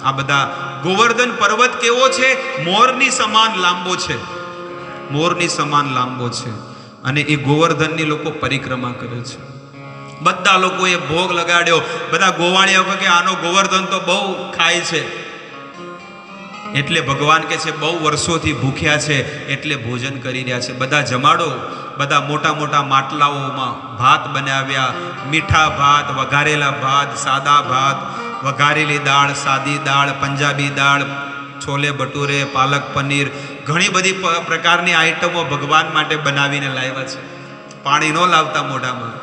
આ બધા ગોવર્ધન પર્વત કેવો છે? મોરની સમાન લાંબો છે. મોરની સમાન લાંબો છે. અને એ ગોવર્ધનની લોકો પરિક્રમા કરે છે. બધા લોકોએ ભોગ લગાડ્યો. બધા ગોવાળિયા કે આનો ગોવર્ધન તો બહુ ખાય છે. એટલે ભગવાન કે છે બહુ વર્ષોથી ભૂખ્યા છે એટલે ભોજન કરી રહ્યા છે. બધા જમાડો. બધા મોટા મોટા માટલાઓમાં ભાત બનાવ્યા. મીઠા ભાત, વઘારેલા ભાત, સાદા ભાત, વઘારેલી દાળ, સાદી દાળ, પંજાબી દાળ, છોલે ભટુરે, પાલક પનીર, ઘણી બધી પ્રકારની આઈટમો ભગવાન માટે બનાવીને લાવ્યા છે. પાણી ન લાવતા મોઢામાં.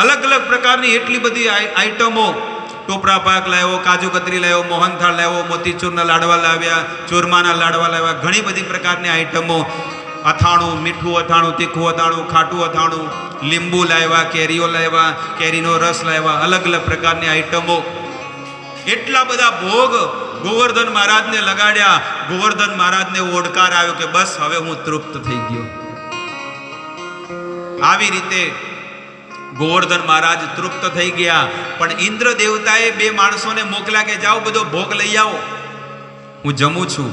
અલગ અલગ પ્રકારની એટલી બધી આઈટમો. ટોપરા પાક લાવ્યો, કાજુ કતરી લાવ્યો, મોહનથાળ લાવ્યો, મોતીચૂરના લાડવા લાવ્યા, ચૂરમાના લાડવા લાવ્યા, ઘણી બધી પ્રકારની આઈટમો. અથાણું, મીઠું અથાણું, તીખું અથાણું, ખાટું અથાણું, લીંબુ લાવ્યા, કેરીઓ લાવ્યા, કેરીનો રસ લાવ્યા, અલગ અલગ પ્રકારની આઈટમો. એટલા બધા ભોગ ગોવર્ધન મહારાજને લગાડ્યા. ગોવર્ધન મહારાજને ઓડકાર આવ્યો કે બસ હવે હું તૃપ્ત થઈ ગયો. આવી રીતે ગોવર્ધન મહારાજ તૃપ્ત થઈ ગયા. પણ ઇન્દ્ર દેવતાએ 2 માણસોને મોકલ્યા કે જાઓ બધો ભોગ લઈ આવો, હું જમું છું.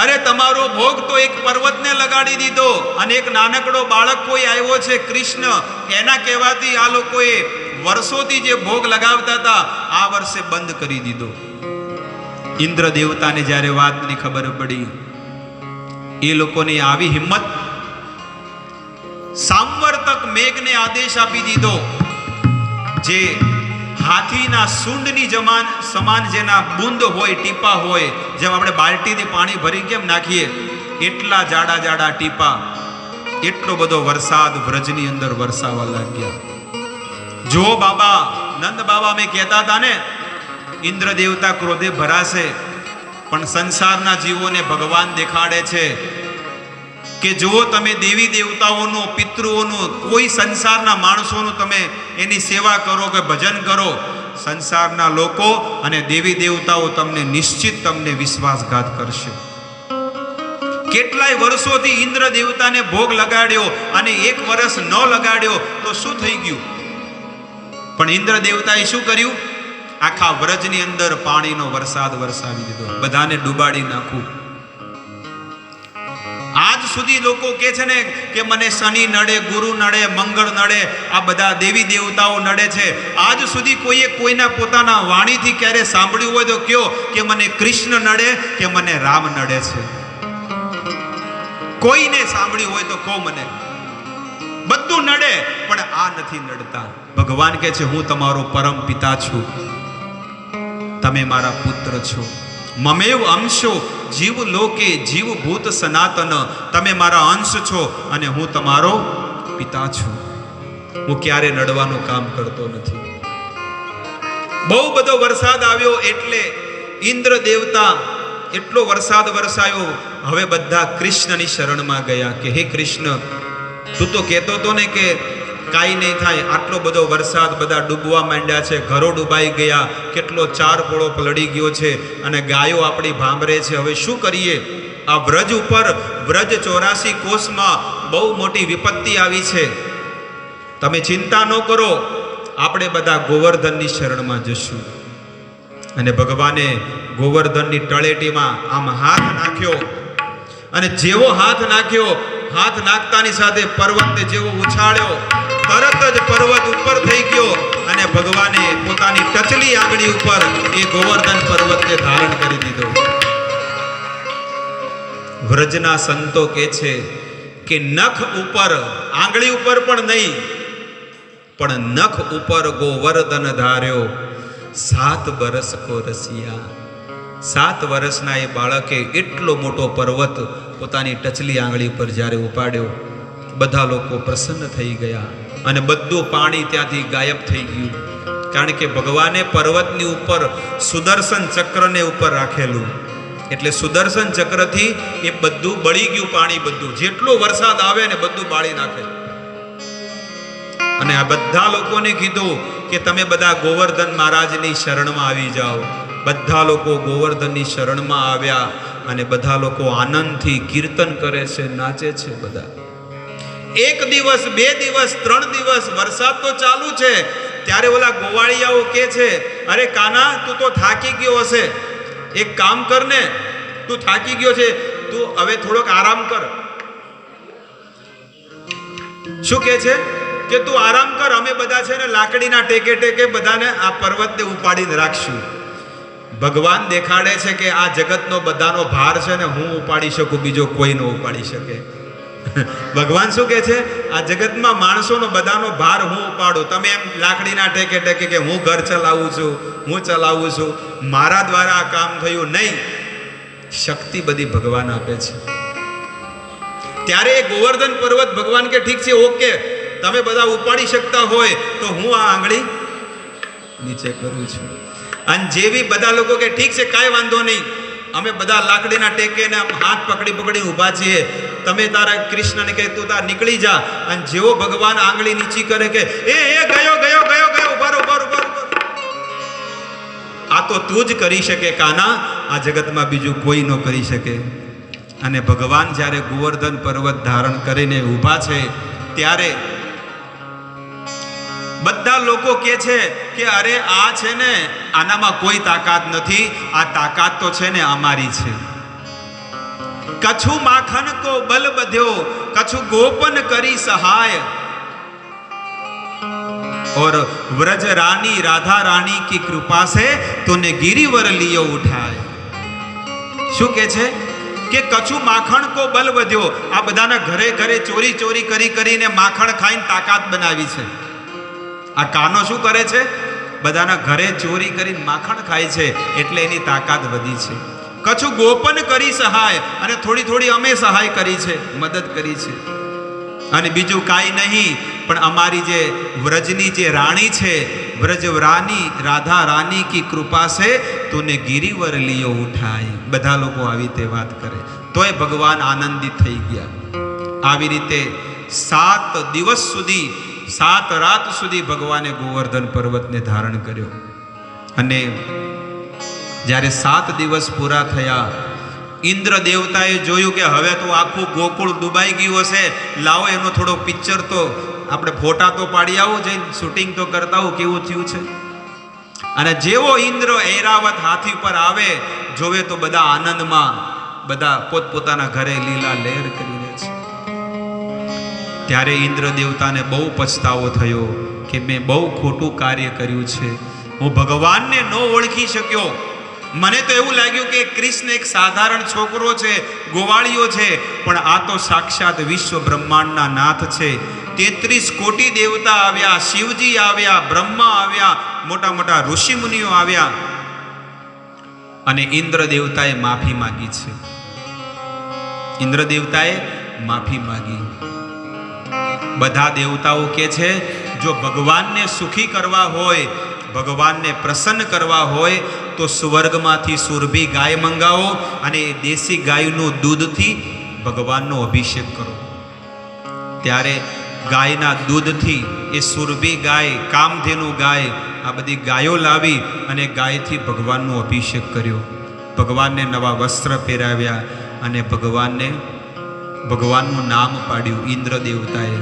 અરે તમારો ભોગ તો એક પર્વતને લગાડી દીધો અને એક નાનકડો બાળક કોઈ આવ્યો છે કૃષ્ણ, એના કહેવાથી આ લોકોએ વર્ષોથી જે ભોગ લગાવતા હતા આ વર્ષે બંધ કરી દીધો. ઇન્દ્ર દેવતાને જ્યારે વાતની ખબર પડી એ લોકોની આવી હિંમત. સામવર્તક મેઘને આદેશ આપી દીધો. જે હાથીના સૂંડની સમાન જેના બુંદ હોય, ટીપા હોય, જેમ આપણે બાલટીથી પાણી ભરી કેમ નાખીએ એટલા જાડા જાડા ટીપા. એટલો બધો વરસાદ વ્રજની અંદર વરસાવા લાગ્યા. જો બાબા નંદ બાબા મેં કહેતા હતા ને ઇન્દ્ર દેવતા ક્રોધે ભરાશે, પણ સંસારના જીવોને ભગવાન દેખાડે છે કે જો તમે દેવી દેવતાઓનું, પિતૃઓનું, કોઈ સંસારના માણસોનું તમે એની સેવા કરો કે ભજન કરો, સંસારના લોકો અને દેવી દેવતાઓ તમને નિશ્ચિત તમને વિશ્વાસઘાત કરશે. કેટલાય વર્ષોથી ઇન્દ્ર દેવતાને ભોગ લગાડ્યો અને 1 વર્ષ ન લગાડ્યો તો શું થઈ ગયું? પણ ઇન્દ્ર દેવતાએ શું કર્યું? આખા વ્રજની અંદર પાણીનો વરસાદ વરસાવી દીધો. બધાને ડૂબાડી નાખું. આજ સુધી લોકો કહે છે ને કે મને શનિ નડે, ગુરુ નડે, મંગળ નડે, આ બધા દેવી દેવતાઓ નડે છે. આજ સુધી કોઈએ કોઈના પોતાના વાણીથી ક્યારે સાંભળ્યું હોય તો કયો કે મને કૃષ્ણ નડે કે મને રામ નડે છે. કોઈને સાંભળ્યું હોય તો કહો મને. બધું નડે પણ આ નથી નડતા. ભગવાન કહે છે હું તમારો પરમ પિતા છું, તમે મારા પુત્ર છો. મમેવ અંશો જીવ લોકે જીવ ભૂત સનાતન, તમે મારા અંશ છો અને હું તમારો પિતા છું. હું ક્યારે નડવાનું કામ કરતો નથી. બહુ બધો વરસાદ આવ્યો એટલે ઇન્દ્ર દેવતા એટલો વરસાદ વરસાયો. હવે બધા કૃષ્ણની શરણમાં ગયા કે હે કૃષ્ણ, તું તો કહેતો હતો ને કે કાંઈ નહીં થાય, આટલો બધો વરસાદ, બધા ડૂબવા માંડ્યા છે, ઘરો ડૂબાઈ ગયા, કેટલો ચાર પોળો પલળી ગયો છે અને ગાયો આપણી ભાંભરે છે. હવે શું કરીએ? આ વ્રજ ઉપર, વ્રજ 84 કોષમાં બહુ મોટી વિપત્તિ આવી છે. તમે ચિંતા ન કરો, આપણે બધા ગોવર્ધનની શરણમાં જશું. અને ભગવાને ગોવર્ધનની તળેટીમાં આમ હાથ નાખ્યો અને જેવો હાથ નાખ્યો, હાથ નાખતાની સાથે પર્વતને જેવો ઉછાળ્યો, તરત જ પર્વત ઉપર થઈ ગયો અને ભગવાને પોતાની ટચલી આંગળી ઉપર એ ગોવર્ધન પર્વતને ધારણ કરી દીધો. વ્રજના સંતો કહે છે કે નખ ઉપર, આંગળી ઉપર પણ નહીં પણ નખ ઉપર ગોવર્ધન ધાર્યો, 7 વર્ષ કો રસિયા. 7 વર્ષના એ બાળકે એટલો મોટો પર્વત પોતાની ટચલી આંગળી પર જ્યારે ઉપાડ્યો, બધા લોકો પ્રસન્ન થઈ ગયા અને બધું પાણી ત્યાંથી ગાયબ થઈ ગયું. કારણ કે ભગવાને પર્વતની ઉપર સુદર્શન ચક્રને ઉપર રાખેલું, એટલે સુદર્શન ચક્રથી એ બધું બળી ગયું. પાણી બધું જેટલો વરસાદ આવે ને બધું બાળી નાખે. અને આ બધા લોકોને કીધું કે તમે બધા ગોવર્ધન મહારાજની શરણમાં આવી જાઓ. બધા લોકો ગોવર્ધનની શરણમાં આવ્યા અને બધા લોકો આનંદથી કીર્તન કરે છે, નાચે છે. બધા 1 દિવસ 2 દિવસ 3 દિવસ વરસાદ તો ચાલુ છે, ત્યારે ઓલા ગોવાળિયાઓ કહે છે અરે કાના, તું તો થાકી ગયો હશે, એક કામ કર ને, તું થાકી ગયો છે, તું હવે થોડોક આરામ કર. શું કહે છે કે તું આરામ કર, અમે બધા છે ને લાકડીના ટેકે ટેકે બધાને આ પર્વતને ઉપાડીને રાખશું. ભગવાન દેખાડે છે કે આ જગતનો બધાનો ભાર છે ને હું ઉપાડી શકું, બીજો કોઈ ન ઉપાડી શકે. ભગવાન શું કહે છે? આ જગતમાં માણસોનો બધાનો ભાર હું ઉપાડું. તમે એમ લાકડીના ટેકે ટેકે કે હું ઘર ચલાવું છું, હું ચલાવું છું, મારા દ્વારા આ કામ થયું નહીં. શક્તિ બધી ભગવાન આપે છે. ત્યારે એ ગોવર્ધન પર્વત ભગવાન કે ઠીક છે, ઓકે, તમે બધા ઉપાડી શકતા હોય તો હું આ આંગળી નીચે કરું છું. અને જેવી બધા લોકો કે ઠીક છે, કાંઈ વાંધો નહીં, અમે બધા લાકડીના ટેકે ને હાથ પકડી પકડી ઊભા છીએ, તમે તારા કૃષ્ણને કહે તું તાર નીકળી જા. અને જેવો ભગવાન આંગળી નીચી કરે કે એ ગયો ગયો ગયો ગયો, ઉભા ઉભા ઉભા. આ તો તું જ કરી શકે કાના, આ જગતમાં બીજું કોઈ ન કરી શકે. અને ભગવાન જ્યારે ગોવર્ધન પર્વત ધારણ કરીને ઊભા છે ત્યારે બધા લોકો કહે છે કે અરે આ છે ને આનામાં કોઈ તાકાત નથી, આ તાકાત તો છે ને અમારી છે. કछु માખન કો બલ બધ્યો, કछु ગોપન કરી સહાય, और व्रज रानी राधा रानी की कृपा से तूने गिरिवर लियो उठाए. શું કહે છે કે કછું માખણ કો બલ વધ્યો. આ બધાના ઘરે ઘરે ચોરી ચોરી કરી કરીને માખણ ખાઈને તાકાત બનાવી છે. આ કાનો શું કરે છે? બધાના ઘરે ચોરી કરીને માખણ ખાય છે, એટલે એની તાકાત વધી છે. કછું ગોપન કરી સહાય, અને થોડી થોડી અમે સહાય કરી છે, મદદ કરી છે. અને બીજું કાંઈ નહીં પણ અમારી જે વ્રજની જે રાણી છે, વ્રજ રાની રાધા રાની કી કૃપા છે તુને ગિરિવર લિયો ઉઠાય. બધા લોકો આવી રીતે વાત કરે તોય ભગવાન આનંદિત થઈ ગયા. આવી રીતે 7 દિવસ સુધી 7 રાત સુધી ભગવાને ગોવર્ધન પર્વતને ધારણ કર્યો. અને જ્યારે 7 દિવસ પૂરા થયા, ઇન્દ્ર દેવતાએ જોયું કે હવે તો આખું ગોકુળ ડૂબાઈ ગયું હશે, લાવો એનો થોડો પિક્ચર તો આપણે ફોટા તો પાડી આવો, જઈને શૂટિંગ તો કરતા આવો કેવું થયું છે. અને જેવો ઇન્દ્ર ઐરાવત હાથી પર આવે, જોવે તો બધા આનંદમાં, બધા પોતપોતાના ઘરે લીલા લહેર કરીને છે. ત્યારે ઇન્દ્ર દેવતાને બહુ પછતાવો થયો કે મેં બહુ ખોટું કાર્ય કર્યું છે, હું ભગવાનને ન ઓળખી શક્યો. મને તો એવું લાગ્યું કે કૃષ્ણ એક સાધારણ છોકરો છે, ગોવાળિયો છે, પણ આ તો સાક્ષાત વિશ્વ બ્રહ્માંડના નાથ છે. 33 કોટી દેવતા આવ્યા, શિવજી આવ્યા, બ્રહ્મા આવ્યા, મોટા મોટા ઋષિ મુનિઓ આવ્યા, અને ઇન્દ્ર દેવતાએ માફી માંગી છે. ઇન્દ્ર દેવતાએ માફી માંગી. બધા દેવતાઓ કે છે જો ભગવાનને સુખી કરવા હોય, ભગવાનને પ્રસન્ન કરવા હોય તો સ્વર્ગમાંથી સુરભી ગાય મંગાવો અને એ દેશી ગાયનું દૂધથી ભગવાનનો અભિષેક કરો. ત્યારે ગાયના દૂધથી એ સુરભી ગાય, કામધેનુ ગાય, આ બધી ગાયો લાવી અને ગાયથી ભગવાનનો અભિષેક કર્યો. ભગવાનને નવા વસ્ત્ર પહેરાવ્યા અને ભગવાનનું નામ પાડ્યું. ઇન્દ્ર દેવતાએ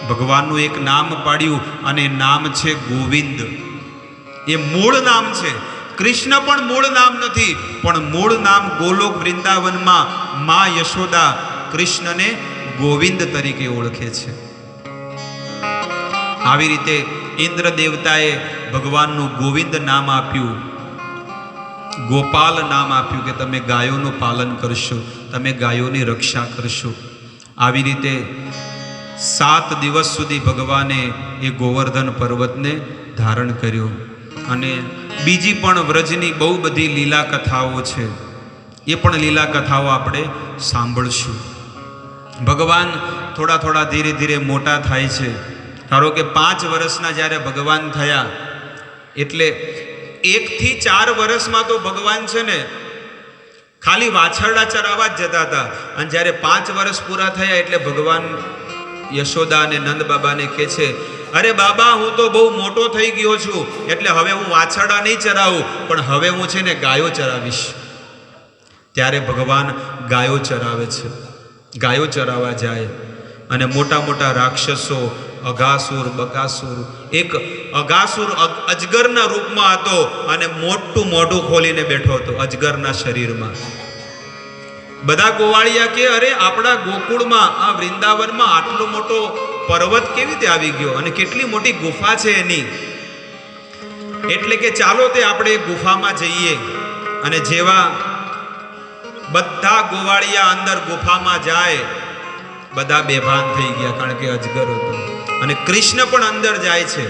ભગવાનનું એક નામ પાડ્યું અને નામ છે ગોવિંદ. એ મૂળ નામ છે. કૃષ્ણ પણ મૂળ નામ નથી, પણ મૂળ નામ ગોલોક વૃંદાવનમાં મા યશોદા કૃષ્ણને ગોવિંદ તરીકે ઓળખે છે. આવી રીતે ઇન્દ્ર દેવતાએ ભગવાનનું ગોવિંદ નામ આપ્યું, ગોપાલ નામ આપ્યું કે તમે ગાયોનું પાલન કરશો, તમે ગાયોની રક્ષા કરશો. આવી રીતે 7 દિવસ સુધી ભગવાને એ ગોવર્ધન પર્વતને ધારણ કર્યો. અને બીજી પણ વ્રજની બહુ બધી લીલા કથાઓ છે, એ પણ લીલા કથાઓ આપણે સાંભળશું. ભગવાન થોડા થોડા ધીરે ધીરે મોટા થાય છે. ધારો કે 5 વર્ષના જ્યારે ભગવાન થયા, એટલે 1 થી 4 વર્ષમાં તો ભગવાન છે ને ખાલી વાછરડા ચરાવવા જ જતા હતા. અને જ્યારે 5 વર્ષ પૂરા થયા એટલે ભગવાન યશોદા અને નંદ બાબાને કહે છે, અરે બાબા, હું તો બહુ મોટો થઈ ગયો છું, એટલે હવે હું વાછરડા નહીં ચરાવું, પણ હવે હું છે ને ગાયો ચરાવીશ. ત્યારે ભગવાન ગાયો ચરાવે છે. ગાયો ચરાવવા જાય અને મોટા મોટા રાક્ષસો, અઘાસુર, બકાસુર, એક અઘાસુર અજગરના રૂપમાં હતો અને મોટું મોઢું ખોલીને બેઠો હતો અજગરના શરીરમાં. બધા ગોવાળિયા કે અરે આપણા ગોકુળમાં, આ વૃંદાવનમાં આટલો મોટો પર્વત કેવી રીતે આવી ગયો અને કેટલી મોટી ગુફા છે એની. એટલે કે ચાલો તે આપણે ગુફામાં જઈએ. અને જેવા બધા ગોવાળિયા અંદર ગુફામાં જાય, બધા બેભાન થઈ ગયા, કારણ કે અજગર હતો. અને કૃષ્ણ પણ અંદર જાય છે.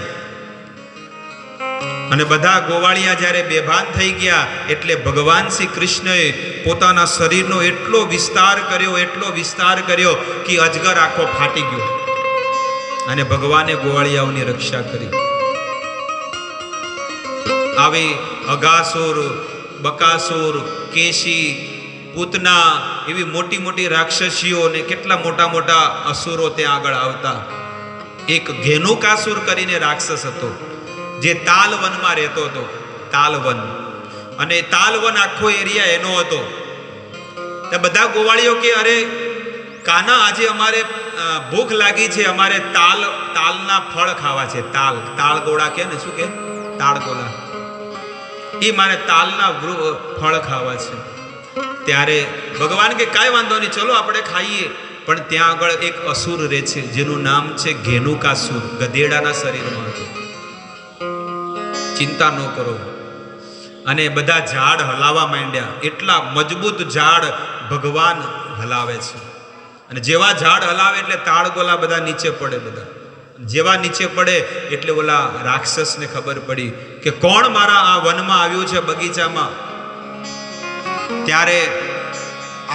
અને બધા ગોવાળિયા જ્યારે બેભાન થઈ ગયા એટલે ભગવાન શ્રી કૃષ્ણએ પોતાના શરીરનો એટલો વિસ્તાર કર્યો કે અજગર આખો ફાટી ગયો. અને ભગવાને ગોવાળિયાઓની રક્ષા કરી. આવી અઘાસુર, બકાસુર, કેશી, પૂતના, એવી મોટી મોટી રાક્ષસીઓ ને કેટલા મોટા મોટા અસુરો ત્યાં આગળ આવતા. એક ઘેનુકાસુર કરીને રાક્ષસ હતો, જે તાલવનમાં રહેતો હતો. તાલવન, અને તાલવન આખો એરિયા એનો હતો. તે બધા ગોવાળીઓ કે અરે કાના, આજે અમારે ભૂખ લાગી છે, અમારે તાલના ફળ ખાવા છે. તાળ ગોળા કે ને, શું કે તાળ ગોળા, એ મારે તાલના ફળ ખાવા છે. ત્યારે ભગવાન કે કાંઈ વાંધો નહીં, ચલો આપણે ખાઈએ. પણ ત્યાં આગળ એક અસુર રહે છે જેનું નામ છે ઘેનુકાસુર, ગધેડાના શરીરમાં હતું. ચિંતા ન કરો. અને બધા ઝાડ હલાવવા માંડ્યા. એટલા મજબૂત ઝાડ ભગવાન હલાવે છે. અને જેવા ઝાડ હલાવે એટલે તાળગોલા બધા નીચે પડે. બધા જેવા નીચે પડે એટલે ઓલા રાક્ષસને ખબર પડી કે કોણ મારા આ વનમાં આવ્યું છે, બગીચામાં. ત્યારે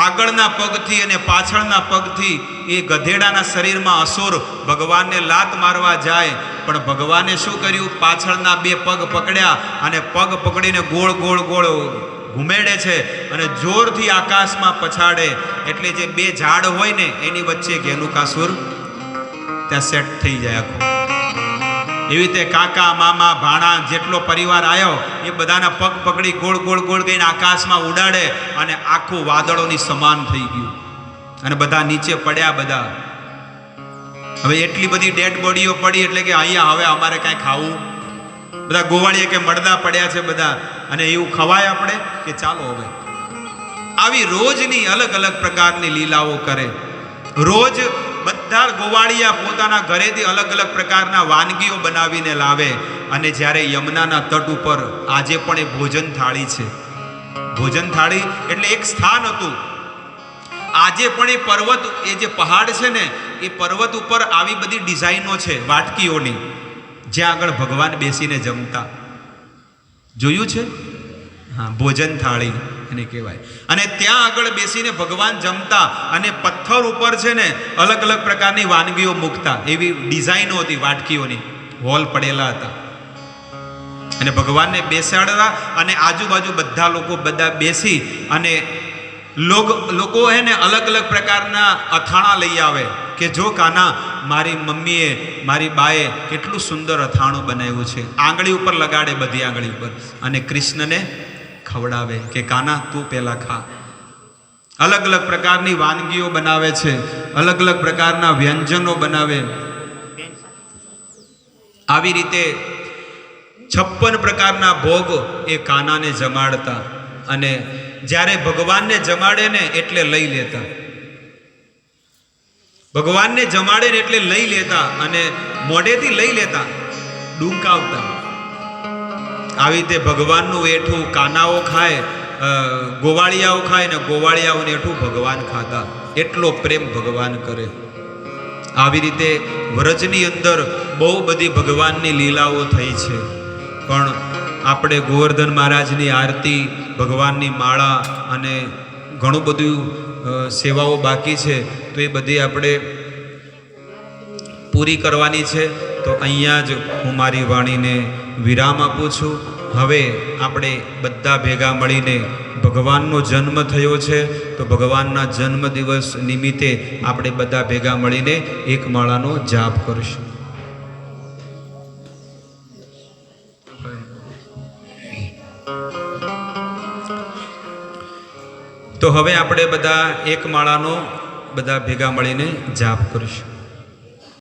આગળના પગથી અને પાછળના પગથી એ ગધેડાના શરીરમાં અસુર ભગવાનને લાત મારવા જાય. પણ ભગવાને શું કર્યું? પાછળના 2 પગ પકડ્યા અને પગ પકડીને ગોળ ગોળ ગોળ ઘુમેડે છે અને જોરથી આકાશમાં પછાડે. એટલે જે 2 ઝાડ હોય ને એની વચ્ચે ઘેનુકાસુર ત્યાં સેટ થઈ જાય આખું. એવી રીતે કાકા, મામા, ભાણા જેટલો પરિવાર આવ્યો એ બધાના પગ પકડી ગોળ ગોળ ગોળ ગઈને આકાશમાં ઉડાડે અને આખું વાદળોની સમાન થઈ ગયું. અને બધા નીચે પડ્યા. બધા હવે એટલી બધી ડેડ બોડીઓ પડી એટલે કે અહીંયા હવે અમારે કાંઈ ખાવું. બધા ગોવાળીએ કે મળદા પડ્યા છે બધા, અને એવું ખવાય આપણે કે ચાલો હવે. આવી રોજની અલગ અલગ પ્રકારની લીલાઓ કરે. રોજ બધા ગોવાળિયા પોતાના ઘરેથી અલગ અલગ પ્રકારના વાનગીઓ બનાવીને લાવે, અને જ્યારે યમુનાના તટ ઉપર આજે પણ એ ભોજન થાળી છે. ભોજન થાળી એટલે એક સ્થાન હતું. આજે પણ એ પર્વત, એ જે પહાડ છે ને, એ પર્વત ઉપર આવી બધી ડિઝાઇનો છે વાટકીઓની, જ્યાં આગળ ભગવાન બેસીને જમતા. જોયું છે? હા, ભોજન થાળી એને કહેવાય. અને ત્યાં આગળ બેસીને ભગવાન જમતા, અને પથ્થર ઉપર છે ને અલગ અલગ પ્રકારની વાનગીઓ મૂકતા. એવી ડિઝાઇનો હતી વાટકીઓની, હોલ પડેલા હતા. અને ભગવાનને બેસાડતા, અને આજુબાજુ બધા લોકો બધા બેસી અને લોકો એને અલગ અલગ પ્રકારના અથાણા લઈ આવે કે જો કાના, મારી મમ્મીએ, મારી બાએ કેટલું સુંદર અથાણું બનાવ્યું છે. આંગળી ઉપર લગાડે, બધી આંગળી ઉપર, અને કૃષ્ણને ખવડાવે કે કાના તું પહેલાં ખા. અલગ અલગ પ્રકારની વાનગીઓ બનાવે છે, અલગ અલગ પ્રકારના વ્યંજનો બનાવે. આવી રીતે 56 પ્રકારના ભોગ એ કાનાને જમાડતા, અને જ્યારે ભગવાનને જમાડે ને એટલે લઈ લેતા. ભગવાનને જમાડે ને એટલે લઈ લેતા, અને મોઢેથી લઈ લેતા, ડૂંકાવતા. આવી રીતે ભગવાનનું એઠું કાનાઓ ખાય, ગોવાળિયાઓ ખાય, ને ગોવાળિયાઓને એઠું ભગવાન ખાતા. એટલો પ્રેમ ભગવાન કરે. આવી રીતે વ્રજની અંદર બહુ બધી ભગવાનની લીલાઓ થઈ છે. પણ આપણે ગોવર્ધન મહારાજની આરતી, ભગવાનની માળા અને ઘણું બધું સેવાઓ બાકી છે, તો એ બધી આપણે પૂરી કરવાની છે. તો અહીંયા જ હું મારી વાણીને વિરામ આપું છું. હવે આપણે બધા ભેગા મળીને, ભગવાનનો જન્મ થયો છે તો ભગવાનના જન્મ દિવસ નિમિત્તે આપણે બધા ભેગા મળીને એક માળાનો જાપ કરશું. તો હવે આપણે બધા એક માળાનો બધા ભેગા મળીને જાપ કરીશું.